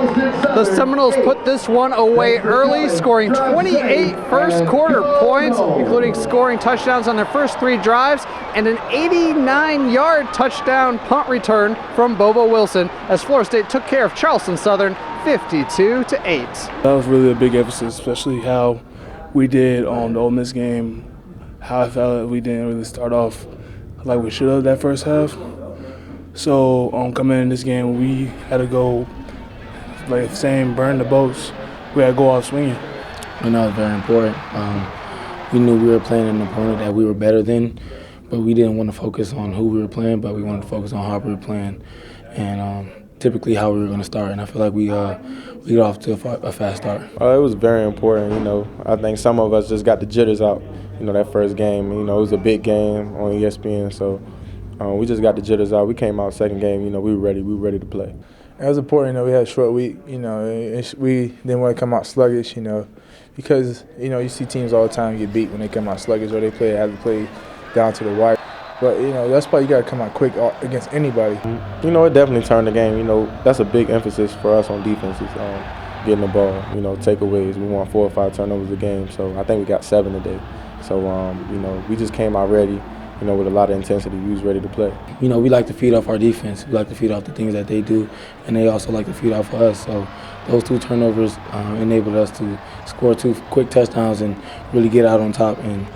The Seminoles put this one away early, scoring 28 first quarter points, including scoring touchdowns on their first 3 drives and an 89-yard touchdown punt return from Bobo Wilson as Florida State took care of Charleston Southern 52-8. That was really a big emphasis, especially how we did on the Ole Miss game, how I felt like we didn't really start off like we should have that first half. So coming in this game, we had to go, like saying, burn the boats. We had to go off swinging. And that was very important. We knew we were playing an opponent that we were better than, but we didn't want to focus on who we were playing, but we wanted to focus on how we were playing and typically how we were going to start. And I feel like we got off to a fast start. It was very important. I think some of us just got the jitters out. That first game, it was a big game on ESPN, so we just got the jitters out. We came out second game, we were ready to play. It was important, we had a short week, we didn't want to come out sluggish, because, you see teams all the time get beat when they come out sluggish or they have to play down to the wire. But, that's why you got to come out quick against anybody. It definitely turned the game. That's a big emphasis for us on defenses, getting the ball, takeaways. We won 4 or 5 turnovers a game, so I think we got 7 today. So, we just came out ready, with a lot of intensity. We was ready to play. We like to feed off our defense. We like to feed off the things that they do, and they also like to feed off us. So those 2 turnovers enabled us to score 2 quick touchdowns and really get out on top and,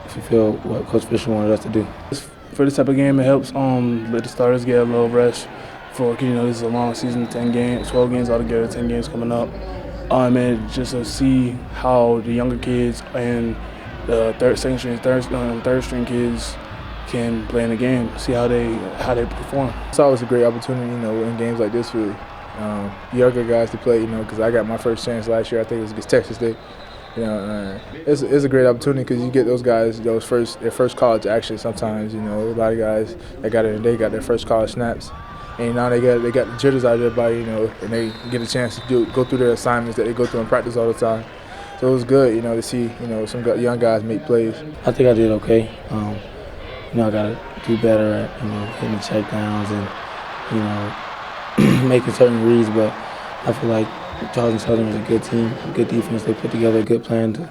fulfill what Coach Fisher wanted us to do. For this type of game, it helps let the starters get a little rest. This is a long season, 10 games, 12 games altogether, 10 games coming up. And just to see how the younger kids and the third string kids can play in the game, see how they perform. It's always a great opportunity, in games like this for younger guys to play, because I got my first chance last year. I think it was against Texas State. It's a great opportunity because you get those guys their first college action. Sometimes, a lot of guys that got in, they got their first college snaps. And now they got the jitters out of their body, and they get a chance to go through their assignments that they go through in practice all the time. So it was good, to see, some young guys make plays. I think I did okay. I got to do better at, hitting the checkdowns and, making certain reads. But I feel like Charleston Southern is a good team, good defense. They put together a good plan to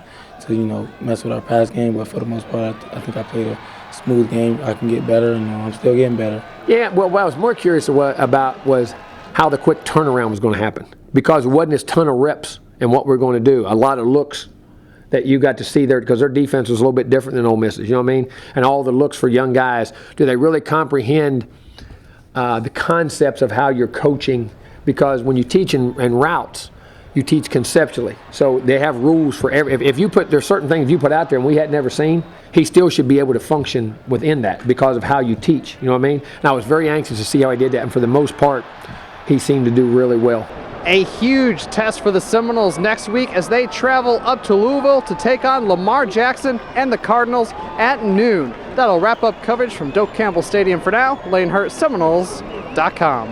mess with our pass game. But for the most part, I think I played a smooth game. I can get better, and I'm still getting better. Yeah, well, what I was more curious about was how the quick turnaround was going to happen, because it wasn't this ton of reps and what we're going to do. A lot of looks that you got to see there, because their defense was a little bit different than Ole Miss's, you know what I mean? And all the looks for young guys. Do they really comprehend the concepts of how you're coaching? Because when you teach in routes, you teach conceptually. So they have rules for if you put, there's certain things you put out there and we had never seen, he still should be able to function within that because of how you teach, you know what I mean? And I was very anxious to see how he did that, and for the most part, he seemed to do really well. A huge test for the Seminoles next week as they travel up to Louisville to take on Lamar Jackson and the Cardinals at noon. That'll wrap up coverage from Doak Campbell Stadium for now. Lane Hurt, Seminoles.com.